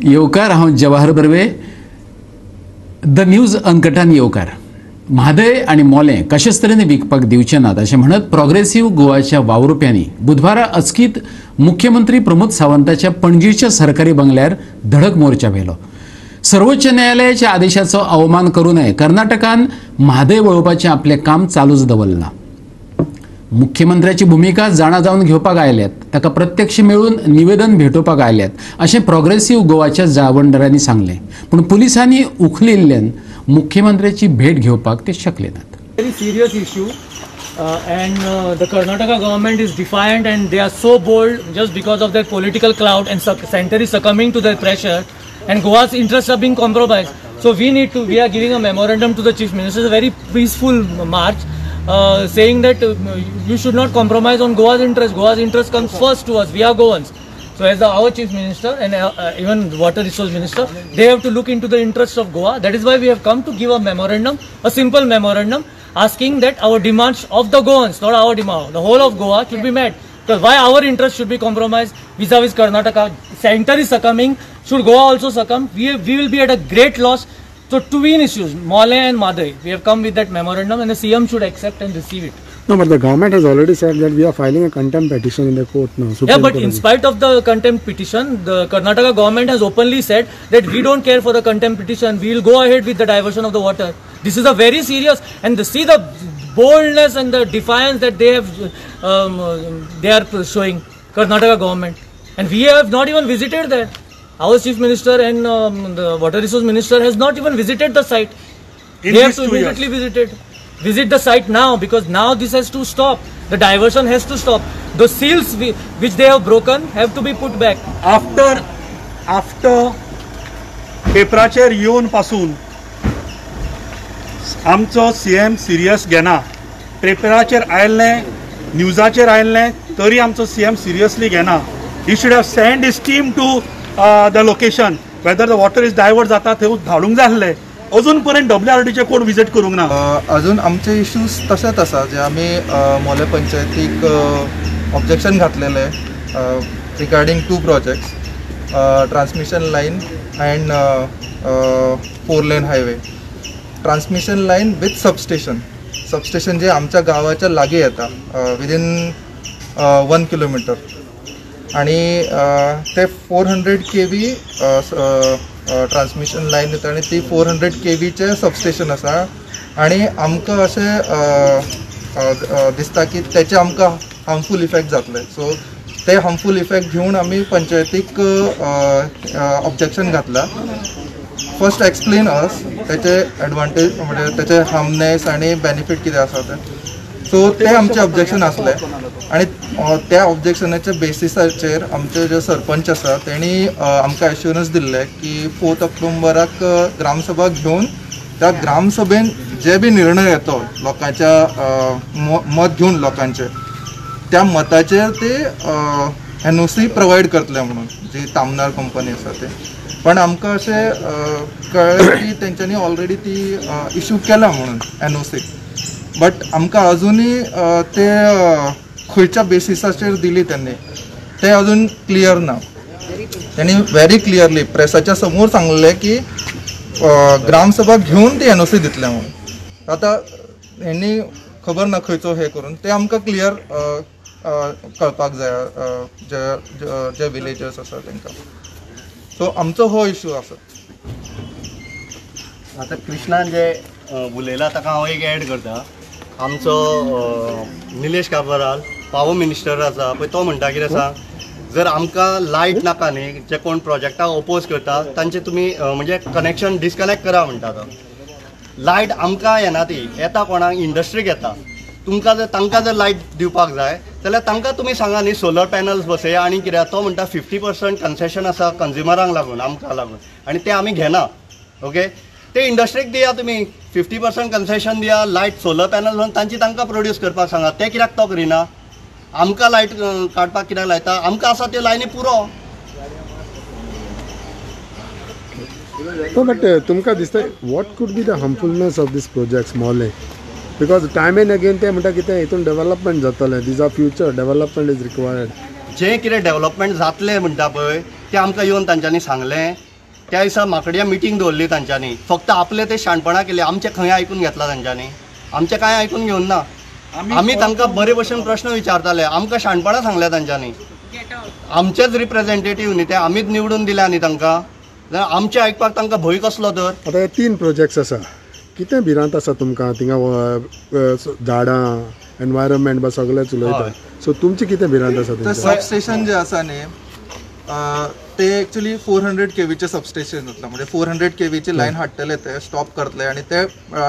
येवकार, हांव Jawahar Barve. The news अनकटान येवकार. म्हादय आनी मोलें कशेच तरेन विकपाक दिवचे नात अशें म्हणत प्रोग्रेसिव्ह गोवाच्या वावुरप्यांनी बुधवारा अचकीत मुख्यमंत्री प्रमोद सावंताच्या पणजीच्या सरकारी बंगल्यार धडक मोर्चा व्हेलो. सर्वोच्च न्यायालयाच्या आदेशाचो अवमान करू नये, कर्नाटकान म्हादय वळोवपाचें आपलें काम चालूच दवरलां. मुख्यमंत्र्याची भूमिका जाणा जावन घेवपाक आयल्यात, ताका प्रत्यक्ष मेळून निवेदन भेटोवपाक आयल्यात अशें प्रोग्रेसिव्ह गोवाच्या जावंडरांनी सांगलें. पूण पुलिसांनी उखलिल्ल्यान मुख्यमंत्र्याची भेट घेवपाक ते शकले नात. Very serious issue and the Karnataka government is defiant and they are so bold just because of their political clout and center is succumbing to their pressure and Goa's interests are being compromised. So we are giving a memorandum to the Chief Minister. It's a very peaceful march saying that you should not compromise on Goa's interest. Goa's interest comes first to us. We are Goans. So as our Chief Minister and even Water Resource Minister, they have to look into the interests of Goa. That is why we have come to give a memorandum, a simple memorandum, asking that our demands of the Goans, not our demand, the whole of Goa should be met. Because why our interest should be compromised vis-a-vis Karnataka? Center is succumbing. Should Goa also succumb? We will be at a great loss. So two main issues, Mole and Madai. We have come with that memorandum and the CM should accept and receive it. No, but the government has already said that we are filing a contempt petition in the court now. Yeah, but in spite of the contempt petition, the Karnataka government has openly said that we don't care for the contempt petition. We will go ahead with the diversion of the water. This is a very serious, and see the boldness and the defiance that they are showing, Karnataka government. And we have not even visited that. Our Chief Minister and the Water Resource Minister has not even visited the site. They have to immediately visit the site now, because now this has to stop. The diversion has to stop. The seals which they have broken have to be put back. After पेपराचेर येवन पासून आमचो CM serious घेना. पेपराचेर आयल्लें, न्यूजाचेर आयल्लें तरी आमचो CM seriously घेना. ही should have sent his team to the location. Whether the water is divert जाता थंय धाडूंक जाय आसलें. अजून पर्यंत WRDचे कोण विजिट करूंक ना. अजून आमचे इश्यूज तशेंच आसा जे आमी मोले पंचायतीक ऑब्जेक्शन घातलेले regarding 2 projects, transmission line and 4 lane highway. Transmission line with substation जे आमच्या गावाच्या लागीं येता विदीन 1 किलोमीटर, आणि ते 400 kV ट्रान्समिशन लायन येता आणि ती 400 kVचे सबस्टेशन आसा. आणि आमकां अशें दिसता की तेचे आमकां हार्मफूल इफेक्ट जातले. सो ते हार्मफूल इफेक्ट घेवन आमी पंचायतीक ऑब्जेक्शन घातला. फर्स्ट एक्सप्लेन अस तेचे एडवांटेज म्हणजे तेचे हार्मनेस आणि बेनिफीट कितें आसा ते. सो ते आमचे ऑब्जेक्शन आसले आणि त्या ऑब्जेक्शनाच्या बेसिसाचेर आमचे जे सरपंच आसा तेणी आमकां एश्युरन्स दिल्ले की 4 ऑक्टोबराक ग्रामसभा घेवन त्या ग्रामसभेन जे बी निर्णय येतो लोकांच्या मत घेवन लोकांचे, त्या मताचेर ते NOC प्रोवायड करतले म्हणून, जी तामनार कंपनी आसा ते. पण आमकां अशें कळ्ळें की तेंच्यांनी ऑलरेडी ती इश्यू केला म्हणून NOC. बट आमकां अजुनूय ते खंयच्या बेसिसाचेर दिली त्यांनी ते अजून क्लियर ना. त्यांनी व्हेरी क्लियरली प्रेसाच्या समोर सांगलें की ग्रामसभा घेवन ती NOC दितले म्हणून. आतां हेंनी खबर ना खंयचो हे करून ते आमकां क्लियर कळपाक जाय जे विलेजर्स आसा तांकां. सो आमचो हो इश्यू आसा. आतां कृष्णान जे उलयला ताका हांव एक एड करता. आमचो निलेश काबराल पावर मिनिस्टर आसा पळय, तो म्हणटा कितें सांग, जर आमकां लायट नाका न्ही, जे कोण प्रोजेक्टाक ओपोज करता तांचे तुमी म्हणजे कनेक्शन डिस्कनेक्ट करा म्हणटा तो. लायट आमकां येना, ती येता कोणाक, इंडस्ट्रीक येता. तुमकां जर तांकां जर लायट दिवपाक जाय जाल्यार तांकां तुमी सांगा न्ही सोलर पॅनल्स बसया. आणि कित्याक तो म्हणटा 50% कन्सेशन आसा कंज्युमरांक लागून, आमकां लागून, आणि ते आमी घेना. ओके, ते इंडस्ट्रीक दिया तुमी 50% कन्सेशन दिया, लायट सोलर पॅनल म्हणून तांकां प्रोड्यूस करपाक सांगा. ते कित्याक तो करिना? आमकां लायट काडपाक कित्याक लायता? आमकां आसा त्यो लायनी पुरो. No, but तुमकां दिसता what could be the harmfulness of these projects Mole? Because time and again ते म्हणटा कितें हितून डेव्हलपमेंट जातलें, these are future development is required. जे कितें डेव्हलपमेंट जातलें म्हणटा पळय ते आमकां येवन तांच्यांनी सांगलें त्या दिसा माकडिया मिटींग दवरली तांच्यांनी, फक्त आपले ते शाणपणां केले, आमचे खंय आयकून घेतला तांच्यांनी? आमचे कांय आयकून घेवन ना. आमी तांकां बरे भशेन प्रश्न विचारताले, आमकां शाणपणां सांगल्या तांच्यांनी. आमचेच रिप्रेझेंटेटीव न्ही ते, आमीच निवडून दिल्या न्ही तांकां, जाल्यार आमचे आयकपाक तांकां भंय कसलो तर? आता हे 3 प्रोजेक्ट्स आसा, कितें भिरांत आसा तुमकां थिंगा झाडां एनवायरमेंट बा सगळेंच उलयता, सो तुमचें कितें भिरांत आसा? तर सबस्टेशन जे आसा न्ही ते एक्चुअली 400 kVचे सबस्टेशन जातलं, म्हणजे 400 kVची लायन हाडटले ते, स्टॉप करतले आणि ते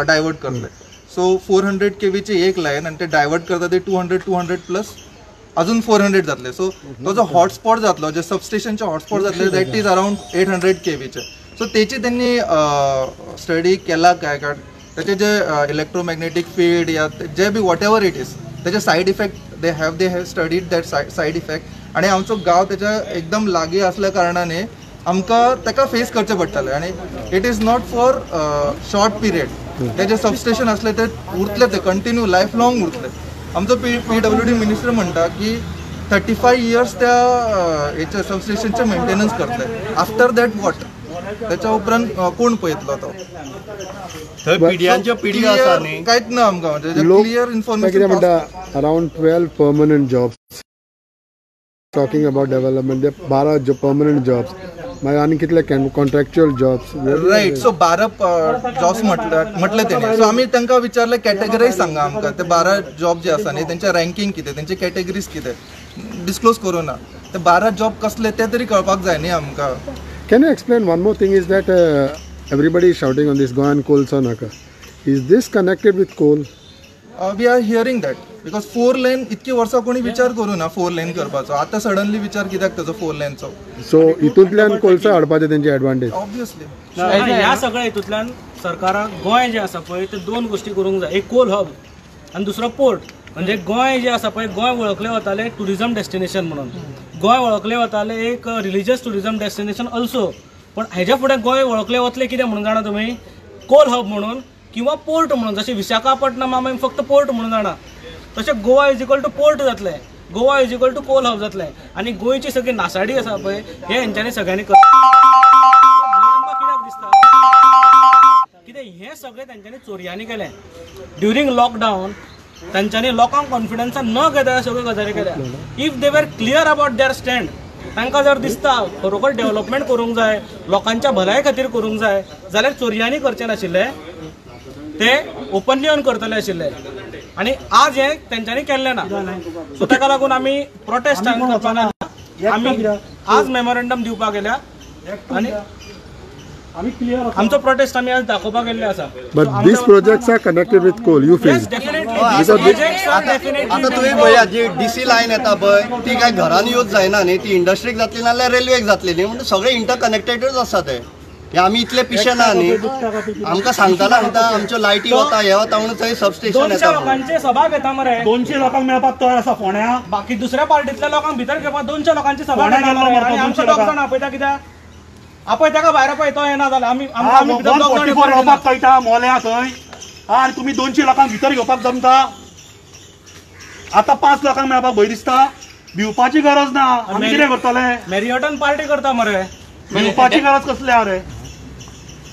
डायवर्ट करतले. सो 400 kVची एक लायन आणि ते डायवर्ट करता ते 200 प्लस अजून 400 जातले. सो तो जो हॉटस्पॉट जातलो, जे सबस्टेशनचे हॉटस्पॉट जातले दॅट इज अराउंड 800 kVचे. सो तेची त्यांनी स्टडी केला काय, कारण त्याचे जे इलेक्ट्रोमॅग्नेटिक फील्ड या जे बी वॉट एवर इट इज त्याचे side effect they have studied that side effect. आणि आमचो गांव त्याच्या एकदम लागीं असल्या कारणाने आमकां ताका फेस करचें पडटलें. आणि it is not for short period. ते जे सबस्टेशन असले ते उरतले, ते कंटिन्यू लायफ लाँग उरतले. आमचो PWD मिनिस्टर म्हणटा की 35 years त्या हेचे सबस्टेशनचे मेंटेनन्स करतले. आफ्टर दॅट वॉट, त्याच्या उपरांत कोण पळयतलो तो? थंय पिढ्यांच्यो पिढी आसा न्ही, कांयच ना आमकां, म्हणजे क्लियर इन्फॉर्मेशन. कितें म्हणटा around 12 permanent jobs, talking about development, 12 permanent jobs, मागीर आनी कितले contractual jobs. Right. So 12 jobs म्हटले तेणे. सो आमी तांकां विचारले कॅटेगरायज सांगा आमकां, ते 12 जॉब जे आसा न्ही तेंचे रँकींग कितें, तेंचे कॅटेगरीज कितें, डिस्क्लोज करूं ना. ते 12 जॉब कसले ते तरी कळपाक जाय न्ही आमकां. Can you explain one more thing is that everybody is shouting on this Goan coal Naka. Is this connected with coal? We are hearing that because 4 lane इतकी वर्सां कोणी विचार करू ना 4 lane करपाचो. आता सडनली विचार कित्याक त्याचो 4 laneचो? So हितूंतल्यान कोलसा हाडपाचे तेंचे एडवांटेज. ऑब्वियसली ह्या सगळ्या हितूंतल्यान सरकाराक गोंय जे आसा पळय ते 2 गोष्टी करूंक जाय. एक कोल हब आनी दुसरो पोर्ट. म्हणजे गोंय जे आसा पळय, गोंय वळखले वताले टुरिझम डेस्टिनेशन म्हणून, गोंय वळखले वताले एक रिलिजियस टुरिझम डेस्टिनेशन ऑल्सो. पण हेज्या फुडें गोंय वळखले वतले कितें म्हणून जाणा तुमी? कोल हब म्हणून किंवा पोर्ट म्हणून. जशें विशाखापट्टणम आमी फक्त पोर्ट म्हणून जाणा, तशें Goa is equal to port जातलें, Goa is equal to coal hub जातलें. आनी गोंयची सगळी नासाडी आसा पळय हे हेंच्यांनी सगळ्यांनी कित्याक दिसता कितें हे सगळें तेंच्यांनी चोरयांनी केलें. ड्युरींग लॉकडावन तांच्यांनी लोकांक कॉन्फिडन्सान न घेता सगळ्यो गजाली केल्या. इफ दे वर क्लियर अबाउट देअर स्टँड, तांकां जर दिसता खरोखर डेव्हलपमेंट करूंक जाय, लोकांच्या भलाये खातीर करूंक जाय, जाल्यार चोरयांनी करचें नाशिल्ले, ते ओपनली ऑन करतले आशिल्ले. आनी आज हे तेंच्यांनी केल्लें ना. सो ताका लागून आमी प्रोटेस्ट आमी आज मेमोरेंडम दिवपाक गेल्या आनी आमचो प्रोटेस्ट आमी आज दाखोवपाक गेल्ले आसा. But these projects are connected with coal. You Yes, faced. definitely. आता तुम्ही पळया जी DC लायन येता पळय ती काय घरान यूज जायना न्ही, ती इंडस्ट्रीक जातली नाल्यार रेल्वेक जातली न्ही. म्हणजे सगळे इंटरकनेक्टेडच आसा ते. हे आमी इतले पिशे ना न्ही. आमकां सांगता आमच्यो लायटी वता हे वता म्हणून थंय सबस्टेशन 200 येता. लोकांचे सभा घेता मरे. 200 लोकांक मेळपाक तयार आसा फोण्या. बाकी दुसऱ्या पार्टीतल्या लोकांक भितर घेवपाक 200 लोकांची सभा फोंड्या घेता गेल्लो मरे. मरे, आनी 200 आमचो लोकांक. 2 जाण आपयता कित्याक? आपय ताका भायर पळय तो येना जाल्यार आमी भितर 144 येवपाक कळटा मोल्या थंय. आनी तुमी 200 लोकांक भितर घेवपाक जमता? आता 5 लोकांक मेळपाक भंय दिसता. भिवपाची गरज ना. आमी कितें करतले? मॅरियॉटन पार्टी करता मरे. भिवपाची गरज कसली आहा रे?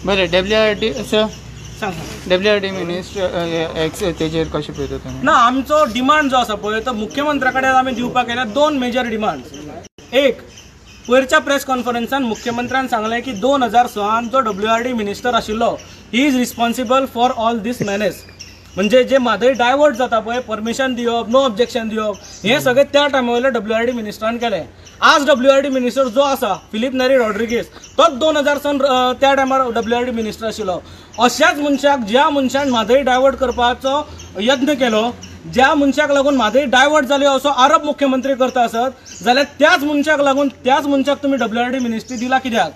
बरें WRD सांग. WRD मिनिस्टर तेजेर कशें पळयता तुमी? ना आमचो डिमांड जो आसा पळय तो मुख्यमंत्र्या कडेन आमी दिवपाक गेल्या 2 मेजर डिमांड. एक, वयरच्या प्रेस कॉन्फरन्सान मुख्यमंत्र्यान सांगलें की 2006 जो WRD मिनिस्टर आशिल्लो he is responsible for all these manage. म्हणजे जे म्हादय डायवर्ट जाता पळय, परमिशन दिवप, नो ऑब्जेक्शन दिवप, हे सगळें त्या टायमा वयले WRD मिनिस्टरान केलें. आज WRD मिनिस्टर जो आसा फिलिप नेरी रॉड्रिगीस तोच 2000 त्या टायमार WRD मिनिस्टर आशिल्लो. अशाच मनशाक, ज्या मनशान म्हादय डायवर्ट करपाचो यत्न केलो, ज्या मनशाक लागून म्हादय डायवर्ट जाली असो आरोप मुख्यमंत्री करता आसत, जाल्यार त्याच मनशाक लागून त्याच मनशाक तुम्ही WRD मिनिस्ट्री दिला कित्याक?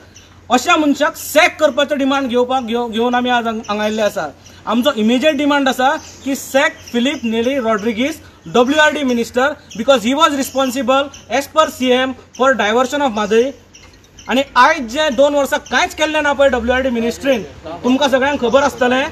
अशा मनशाक सॅक करपाचो डिमांड घेवन आमी आज हांगा आयिल्ले आसा. आमचो इमिजिएट डिमांड आसा की sack Filipe Nery Rodrigues WRD minister because he was responsible as per CM for diversion of Mhadei. आणि आयज जे 2 वर्सां कांयच केल्लें ना पळय WRD मिनिस्ट्रीन, तुमकां सगळ्यांक खबर आसतलें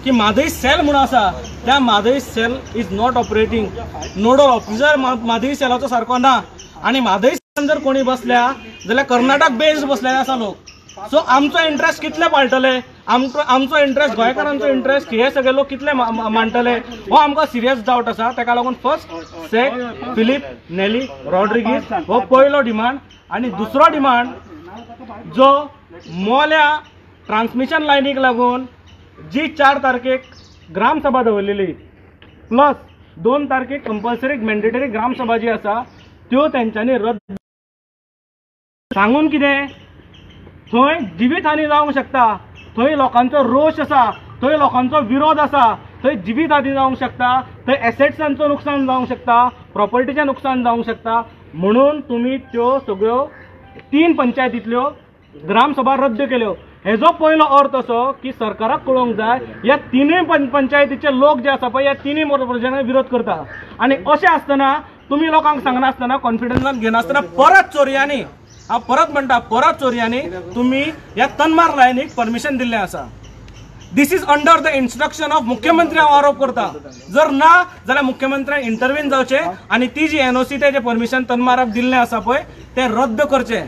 की म्हादय सेल म्हणून आसा त्या Mhadei cell is not operating. Nodal officer Mhadei सेलाचो सारको ना. आणि म्हादय सेलान जर कोणी बसल्या जाल्यार कर्नाटक बेस्ड बसलेले आसा लोक. सो आमचो इंटरेस्ट कितले पाळटले, आमचो इंटरेस्ट गोंयकारांचो इंटरेस्ट हे सगळे लोक कितले मांडटले हो आमकां सिरियस डावट आसा. ताका लागून फर्स्ट सेक फिलीप नेली रॉड्रिगीज हो पयलो डिमांड. आनी दुसरो डिमांड जो मोल्या ट्रान्समिशन लायनीक लागून जी 4 तारखेक ग्रामसभा दवरलेली प्लस 2 तारखेक कंपल्सरी मॅन्डेटरी ग्रामसभा जी आसा त्यो तेंच्यांनी रद्द सांगून कितें थंय जिवीत हानी जावंक शकता, थंय लोकांचो रोष आसा, थंय लोकांचो विरोध आसा, थंय जिवीत हानी जावंक शकता, थंय एसेट्सांचो नुकसान जावंक शकता, प्रॉपर्टीचें नुकसान जावंक शकता. म्हणून तुमी त्यो सगळ्यो 3 पंचायतींतल्यो ग्रामसभा रद्द केल्यो. हेजो पयलो अर्थ असो की सरकाराक कळोवंक जाय ह्या 3 पंचायतीचे लोक जे आसा पळय ह्या 3 प्रोजेक्टांक विरोध करता. आनी अशें आसतना तुमी लोकांक सांगनासतना कॉन्फिडन्सान घेनासतना परत चोरयांनी हांव परत म्हणटा परत चोरयांनी तुमी ह्या तन्मार लायनीक परमिशन दिल्लें आसा. This is under the instruction of मुख्यमंत्री हांव आरोप करता. जर ना जाल्यार मुख्यमंत्र्यान इंटरव्हीन जावचें आनी ती जी एनओसी तेजें परमिशन तन्माराक दिल्लें आसा पळय तें रद्द करचें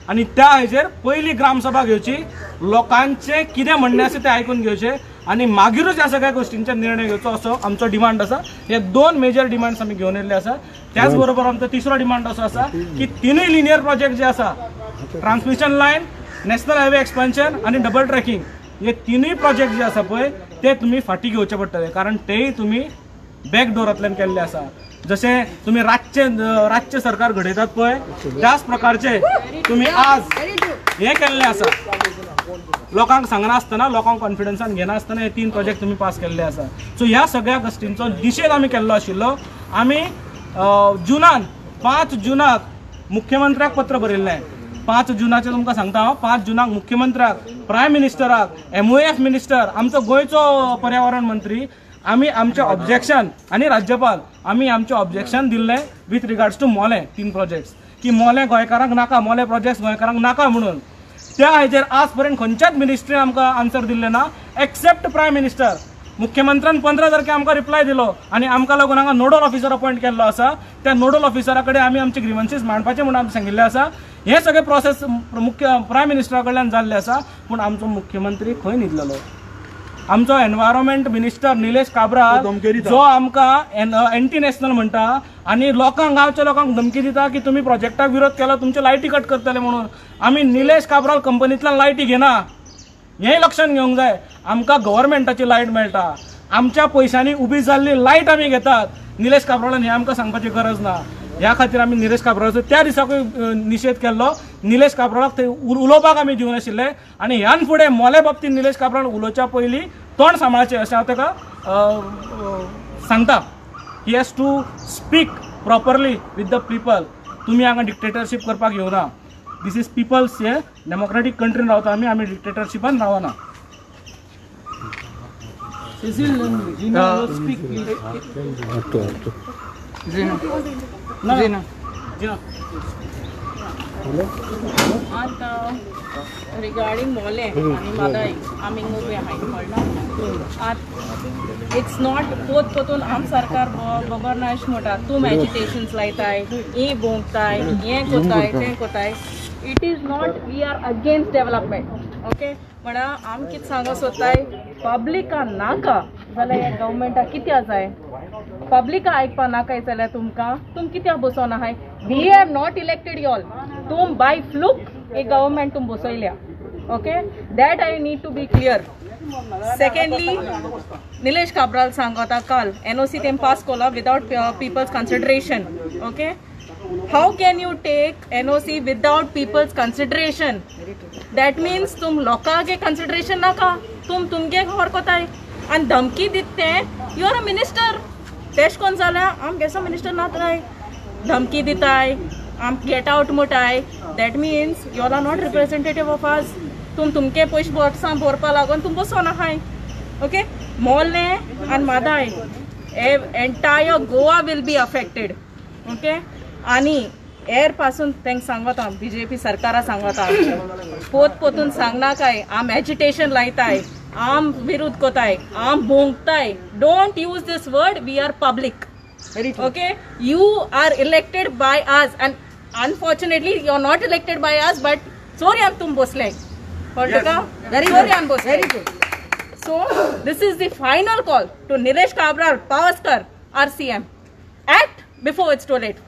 आनी त्या हेजेर पयली ग्रामसभा घेवची, लोकांचें कितें म्हणणें आसा तें आयकून घेवचें आनी मागीरूच ह्या सगळ्या गोष्टींचेर निर्णय घेवचो असो आमचो डिमांड आसा. हे 2 मेजर डिमांड्स आमी घेवन येयल्ले आसा. त्याच बरोबर आमचो तिसरो डिमांड असो आसा की 3 लिनियर प्रोजेक्ट जे आसा transmission line, national highway expansion आनी डबल ट्रॅकिंग हे 3 प्रोजेक्ट जे आसा पळय ते तुमी फाटीं घेवचे पडटले कारण तेय तुमी बॅकडोरांतल्यान केल्ले आसा. जशें तुमी रातचे सरकार घडयतात पळय त्याच प्रकारचे तुमी आज हे केल्ले आसा. लोकांक सांगनासतना लोकांक कॉन्फिडन्सान घेनासतना हे 3 प्रोजेक्ट तुमी पास केल्ले आसा. सो ह्या सगळ्या गोष्टींचो निशेध आमी केल्लो आशिल्लो. आमी जुनान 5 जुनाक मुख्यमंत्र्याक पत्र बरयल्लें. 5 जुनाचें तुमकां सांगता हांव. 5 जुनाक मुख्यमंत्र्याक, प्रायम मिनिस्टराक, MOF मिनिस्टर, आमचो गोंयचो पर्यावरण मंत्री आमी आमचें ऑब्जेक्शन आनी राज्यपाल आमी आमचें ऑब्जेक्शन दिल्लें विथ रिगार्ड्स टू मोले 3 प्रोजेक्ट्स की मोले गोंयकारांक नाका, मोले प्रोजेक्ट्स गोंयकारांक नाका म्हणून. त्या हेजेर आज पर्यंत खंयच्याच मिनिस्ट्रीन आमकां आन्सर दिल्लें ना एक्सेप्ट प्रायम मिनिस्टर. मुख्यमंत्र्यान 15 तारखेक आमकां रिप्लाय दिलो आनी आमकां लागून हांगा नोडल ऑफिसर अपॉयंट केल्लो आसा. त्या नोडल ऑफिसरा कडेन आमी आमचे ग्रिवन्सीस मांडपाचे म्हणून आमकां सांगिल्लें आसा. हे सगळे प्रोसेस प्रायम मिनिस्टरा कडल्यान जाल्ले आसा पूण आमचो मुख्यमंत्री खंय न्हिदलेलो. आमचो एनवायरमेंट मिनिस्टर निलेश काब्राल जो आमकां एंटी नॅशनल म्हणटा आनी लोकांक गांवच्या लोकांक धमकी दिता की तुमी प्रोजेक्टाक विरोध केलो तुमचे लायटी कट करतले म्हणून. आमी निलेश काब्राल कंपनींतल्यान लायटी घेना हेंय लक्षात घेवंक जाय. आमकां गव्हर्मेंटाची लायट मेळटा, आमच्या पयशांनी उबी जाल्ली लायट आमी घेतात. निलेश काब्रालान हें आमकां सांगपाची गरज ना. ह्या खातीर आमी निलेश काब्रालाचो त्या दिसाकूय निशेध केल्लो. निलेश काब्रालाक थंय उलोवपाक आमी दिवनाशिल्ले आनी ह्यान फुडें मोल्या बाबतींत निलेश काब्राल उलोवच्या पयलीं तोंड सांबाळचें अशें हांव ताका सांगता. He has to speak properly with the people. तुमी हांगा डिक्टेटरशीप करपाक येवना. दिस इज पिपल्स हे डेमोक्रेटीक कंट्रीन रावता आमी डिक्टेटरशिपान रावना. Regarding Mole and Madai, आमी उबे आहाय कळना. इट्स नॉट पोत पोतून आम सरकार बगर ना अशें म्हणटा तूं एजिटेशन्स लायताय, ही बोंकताय, हें कोताय, तें कोताय. It is not we are against development. Okay म्हणा आम कितें सांगो सोदताय पब्लिका नाका जाल्यार हे गव्हर्मेंटाक कित्या जाय. पब्लिका आयकपा नाकाय जाल्यार तुम कित्याक बसोन आहाय. We have not elected you all. तुम बाय फ्लूक एक गव्हर्मेंट तुम बसयल्या. Okay that I need to be clear. Secondly Nilesh Cabral सांगता काल NOC तेम पास कोला without people's consideration. Okay how can you take NOC without people's consideration. That means तुम लोकांगे कन्सिडरेशन नाका तुम तुमगे खबर कोताय आनी धमकी दिते यू आर अ मिनिस्टर. तेश कोन जाल्यार आम गेसो मिनिस्टर नाताय धमकी दिताय आम गेट आउट म्हणटाय. That means you are not representative of us. तुमके पयशे वर्सां भरपा लागून तुम बसोन आहाय. ओके मोले आनी मादाय entire Goa will be affected. Okay आनी एर पासून तेंक सांगता BJP सरकारा सांगता पोत पोतून सांगना काय आम एजिटेशन लायताय, आम विरोध कोताय, आम बोंकताय. Don't use this word. We are public. Okay you are elected by us and unfortunately you are not elected by us but चोरयान तुम बसले कळटा का चोरयान बसले very good so this is the final call to Nilesh Cabral Pauskar our CM act before it's too late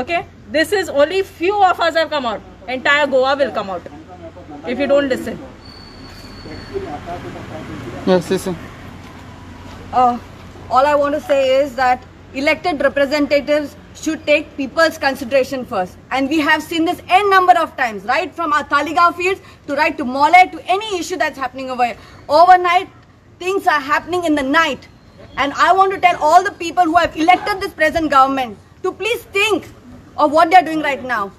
okay this is only few of us have come out entire Goa will come out if you don't listen Yes. All I want to say is that elected representatives should take people's consideration first. And we have seen this n number of times, right from our Taligaon fields to right to Mole to any issue that's happening over here. Overnight, things are happening in the night. And I want to tell all the people who have elected this present government to please think of what they're doing right now.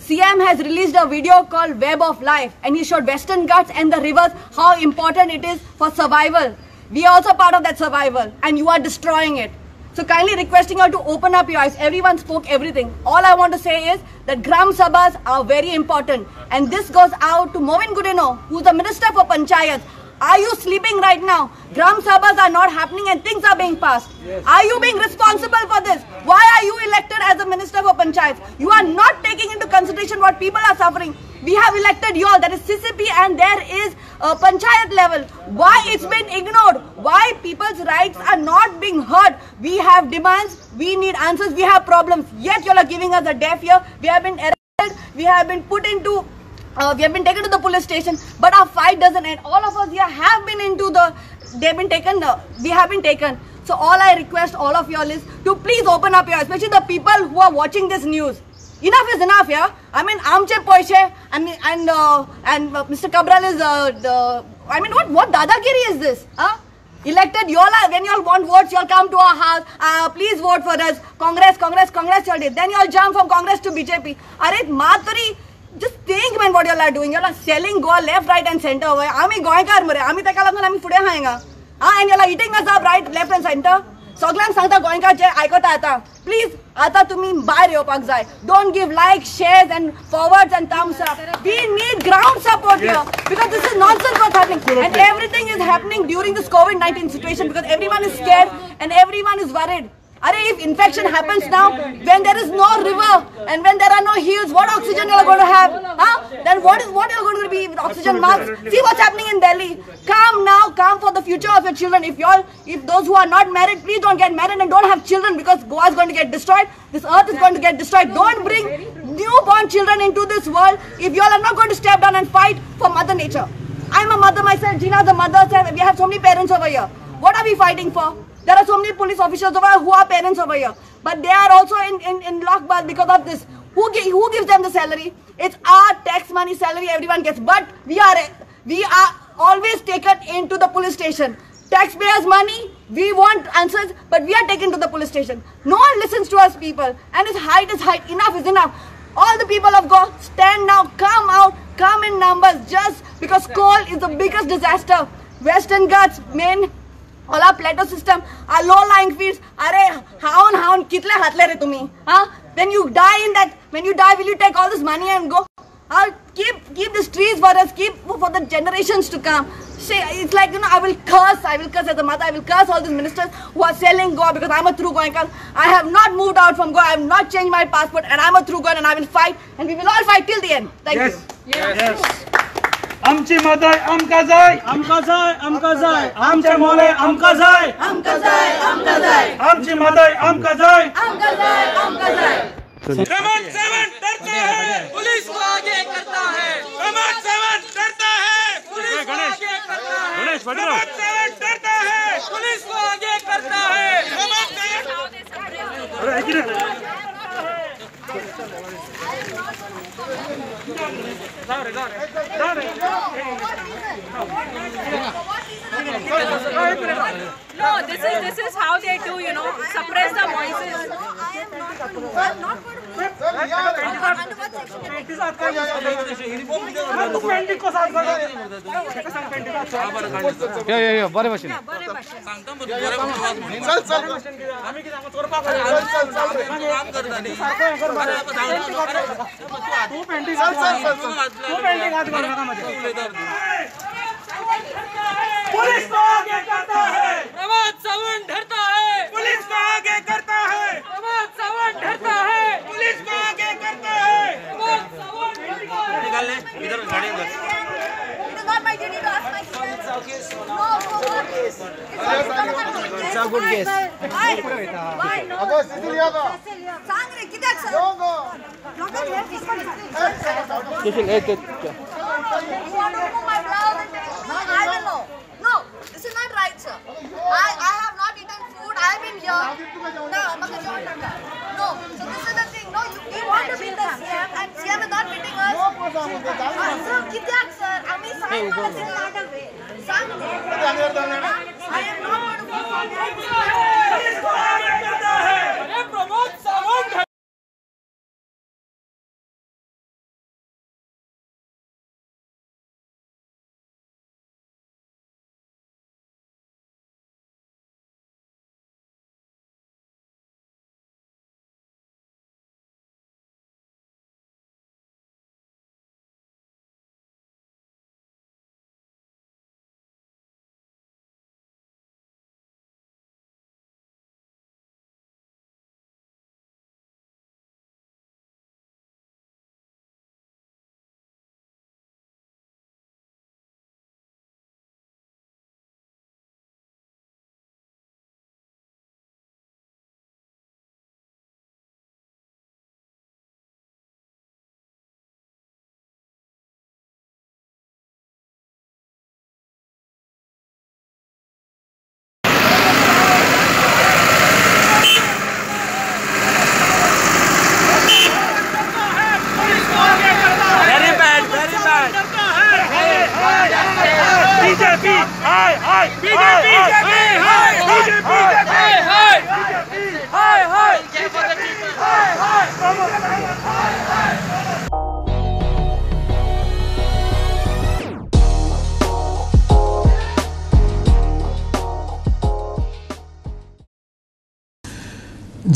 CM has released a video called Web of Life and he showed Western Ghats and the rivers how important it is for survival. We are also part of that survival and you are destroying it. So kindly requesting you to open up your eyes. Everyone spoke everything. All I want to say is that Gram Sabhas are very important and this goes out to Movin Gudino, who's the Minister for Panchayat. Are you sleeping right now? Gram Sabhas are not happening and things are being passed. Yes. Are you being responsible for this? Why are you elected as a Minister for Panchayat? You are not taking into consideration what people are suffering. We have elected you all, that is CCP, and there is Panchayat level. Why it's been ignored? Why people's rights are not being heard? We have demands, we need answers, we have problems. Yet you all are giving us a deaf ear. We have been arrested, we have been put into we have been taken to the police station, but our fight doesn't end. All of us here have been into the, they've been taken, we have been taken. So all I request all of you all is to please open up your eyes, especially the people who are watching this news. Enough is enough, yeah? I mean, Amche Poishe and Mr. Cabral is, I mean, what dadagiri is this? Huh? Elected, you all are, when you all want votes, you all come to our house, please vote for us. Congress, you all did. Then you all jump from Congress to BJP. Arey, Matari, just think, man, what you all are doing. You all are selling Goa left, right and center. Ami goikar mare. Ami takalam na ami fude haenga. And you all are eating us up right, left and center. Soglan sangta goikar je aikota ata. Please, ata tumi buy reo pakzai. Don't give likes, shares and forwards and thumbs up. We need ground support here because this is nonsense what's happening. And everything is happening during this COVID-19 situation because everyone is scared and everyone is worried. If infection happens now, when there is no river and when there are no hills, what oxygen you are going to have? Then what you are going to be with oxygen masks? See what's happening in Delhi. Come now, come for the future of your children. If those who are not married, please don't get married and don't have children because Goa is going to get destroyed. This earth is going to get destroyed. Don't bring newborn children into this world if you all are not going to step down and fight for Mother Nature. I'm a mother myself. Gina's a mother. We have so many parents over here. What are we fighting for? There are so many police officers over here who are parents over here. But they are also in lockbath because of this. Who gives them the salary? It's our tax money salary everyone gets. But we are always taken into the police station. Taxpayers' money, we want answers, but we are taken to the police station. No one listens to us people. And it's height is height. Enough is enough. All the people of Goa, stand now, come out, come in numbers. Just because coal is the biggest disaster. Western Ghats, main all our plateau system, our low-lying fields. Arey, haun, kitle hatle re tumi? When you die will you take all this money and go? Keep these trees for us, keep for the generations to come. It's like, I will curse as a mother, I will curse all these ministers who are selling Goa because I'm a true Goenka. I have not moved out from Goa, I have not changed my passport and I'm a true Goan and I will fight and we will all fight till the end. Thank you. Yes. आमची मदय आमका जाय आमचे मोले आमका जाय आमची मदय आमका जाय प्रमोद सावंत डरता है पुलिस को आगे करता है प्रमोद सावंत डरता है पुलिस को आगे करता है प्रमोद सावंत डरता है पुलिस को आगे करता है No, this is how they do, suppress the voices. Police को आगे करता है प्रमोद सावंत डरता है पुलिस को आगे करता है प्रमोद सावंत डरता है पुलिस को आगे करता है प्रमोद सावंत डरता है It's a good guess. No, this is not right, sir. I have not eaten food. I have been here. No, so this is the thing. No, we want to beat the CM and CM is not beating us. Sir, Kityak, sir. I mean, I am not going to perform.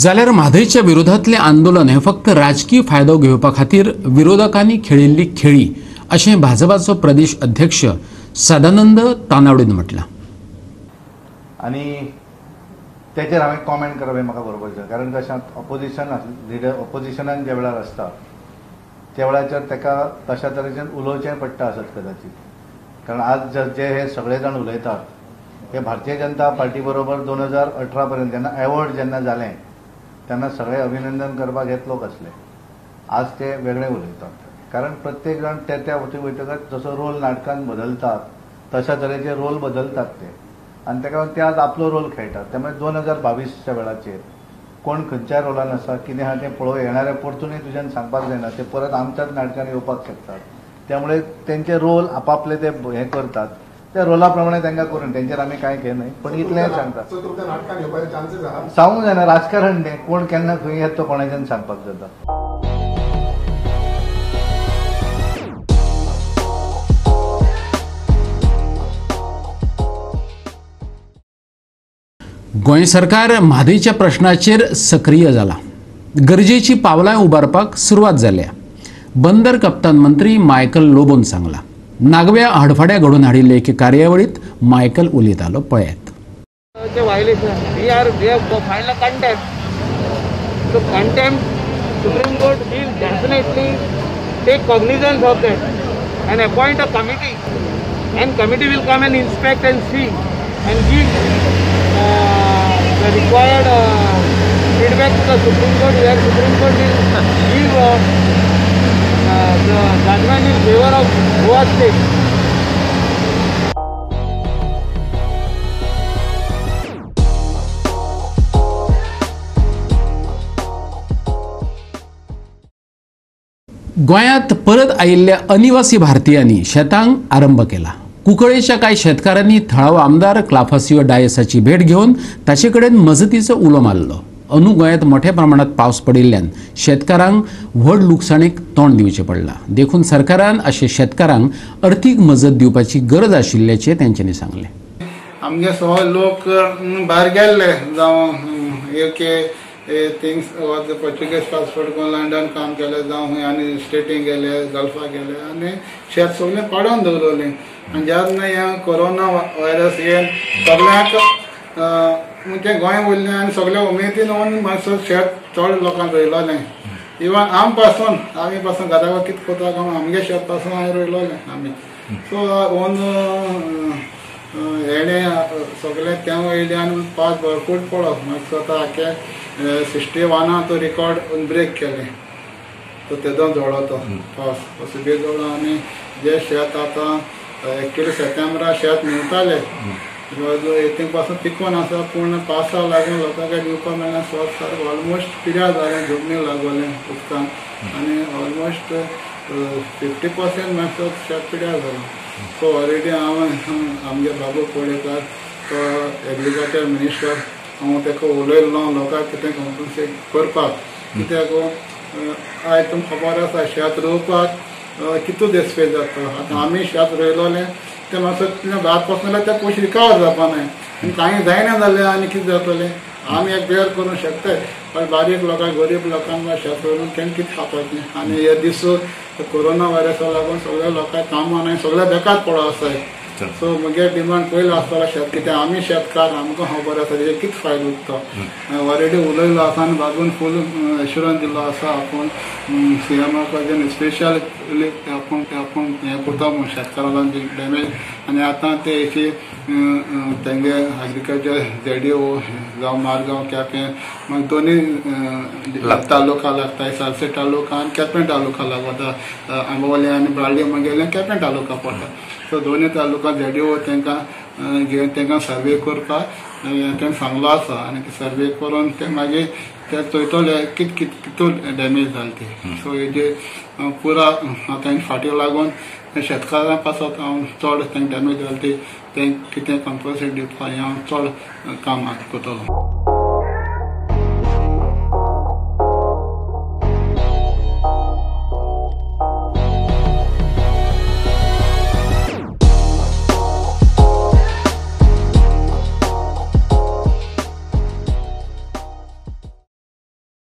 जाल्यार म्हादयच्या विरोधातले आंदोलन हे फक्त राजकीय फायदो घेवपा खातीर विरोधकांनी खेळिल्ली खेळी अशें भाजपाचो प्रदेश अध्यक्ष सदानंद तानावडेन म्हटलां. आनी तेचेर हांवें कॉमेंट करप हें म्हाका बरोबर, कारण कशें ऑपोजिशन लिडर ऑपोजिशनान ज्या वेळार आसता त्या वेळाचेर ताका तशा तरेच्यान उलोवचें पडटा आसत कदाचित. कारण आज जे हे सगळे जाण उलयतात हे भारतीय जनता पार्टी बरोबर 2018 पर्यंत जेन्ना एवॉर्ड जेन्ना जालें तेन्ना सगळे अभिनंदन करपाक येत लोक आसले. आज ते वेगळे उलयतात, कारण प्रत्येक जाण त्या वयतकच जसो रोल नाटकांत बदलतात तशा तरेचे रोल बदलतात ते, आनी ताका ते आज आपलो रोल खेळटात. त्यामुळे 2022च्या वेळाचेर कोण खंयच्या रोलान आसा कितें आहा तें पळोवं येणाऱ्या परतूनय तुज्यान सांगपाक जायना, ते परत आमच्याच नाटकान येवपाक शकतात. त्यामुळे तेंचे रोल आपापले ते हे करतात, त्या रोला प्रमाणे तांकां करून तेंचेर आमी कांय केलें न्हय, पण इतलें सांगतात. सांगूंक जायना, राजकारण तें कोण केन्ना खंय येता तो कोणाच्यान सांगपाक जाता. गोंय सरकार म्हादयच्या प्रश्नाचेर सक्रीय जाला. गरजेची पावलां उबारपाक सुरवात जाल्या. बंदर कप्तान मंत्री मायकल लोबोन सांगला. नागव्या हडफड्या घडून हाडिल्ले एके कार्यावळीत मायकल उलयतालो, पळयात. We have filed a contempt. So contempt, Supreme Court will definitely take cognizance of that and appoint a committee, and committee will come and inspect and see and give the required feedback to the Supreme Court, where Supreme Court will give the judgment in favor of Goa state. गोंयांत परत आयिल्ल्या अनिवासी भारतीयांनी शेतांक आरंभ केला. कुंकळेच्या कांय शेतकारांनी थळावो आमदार क्लाफासियो डायसाची भेट घेवन ताचे कडेन मजतीचो उलो मारलो. अंदू गोंयांत मोठ्या प्रमाणात पावस पडिल्ल्यान शेतकारांक व्हड लुकसाणीक तोंड दिवचें पडलां. देखून सरकारान अशा शेतकारांक अर्थीक मजत दिवपाची गरज आशिल्ल्याचें तेंच्यांनी सांगलें. आमगे सगळे लोक भायर गेल्ले जावं UK थिंग्स पोर्चुगीज पासपोर्ट करून लंडन काम केले जावं आनी स्टेटीक गेले, गल्फा गेले, आनी शेत सगळें पाडून दवरलें. आनी जेन्ना हे कोरोना व्हायरस येवन सगळ्यांक म्हणजे गोंय उरलें आनी सगळे उमेदीन येवन मातसो शेत चड लोकांक रोयलोलें. इवन आम पासून घरा कितें कोता काय आमगे शेत पासून हांवें रोयलोलें आमी सो ओन हेणे सगळे तेव्हा येयले आनी पावस भरपूर पडलो मागीर स्वता आख्या 61 तो रिकॉर्ड ब्रेक केले तो तेदो जोडो तो पावस असो बी जोडो आनी जे शेत आतां एक्चुली सेप्टेंबरा शेत न्हिवताले येतीं पासून पिकून आसा पूण पावसा लागून लोकांक दिवपाक मेळना स्वत सारको ऑलमोस्ट पिड्यार जालें जमनी लागोलें उदकान आनी ऑलमोस्ट 50% मातसो शेत पिड्यार जालें सो ऑलरेडी हांव आमगे बाबू कोळेकार तो एग्रीकल्चर मिनिस्टर हांव ताका उलयल्लो लोकांक कितें कॉम्पन्सेट करपाक कित्याक आयज तुमकां खबर आसा शेत रोवपाक कितू दीस पे जाता आतां आमी शेत रोयलोलें तें मातसो भात पासून जाल्यार ते पयशे रिकवर जावपा न्हय आनी कांय जायना जालें आनी कितें जातलें आमी एक बेर करूंक शकताय पण बारीक लोकांक गरीब लोकांक शेत रोवन केन्ना कितें खावपाचें आनी हे दीस कोरोना वायरसा लागून सगळ्या लोकांक कामां आनी सगळे बेकार पडो आसाय सो म्हगे डिमांड पयलो आसतलो शेत कितें आमी शेतकार आमकां खबर आसा तेजे कितें फायदो उरता ऑलरेडी उलयलो आसा आनी बाबून फूल एश्युरन्स दिल्लो आसा आपूण सीएमाक स्पेशली आपूण हें करता म्हूण शेतकारांक डॅमेज आनी आतां ते हेची तेंगे एग्रीकल्चर ZDO जावं मारगांव केपें मागीर दोनूय तालुका लागताय सालसेट तालुका आनी केपें तालुका लागता आंबोली आनी बाळ्ळी मागीर केपें तालुका पडटा सो दोनूय तालुका ZDO तांकां घेवन तांकां सर्वे करपाक तांणी सांगलो आसा आनी सर्वे करून ते मागीर ते चोयतले कितून डॅमेज जालें ते सो हेजे पुरा तांचे फाटी लागून शेतकारां पासत हांव चड तांकां डॅमेज जालें ते कितें कॉम्पन्सेट दिवपाक हांव चड काम करतलो.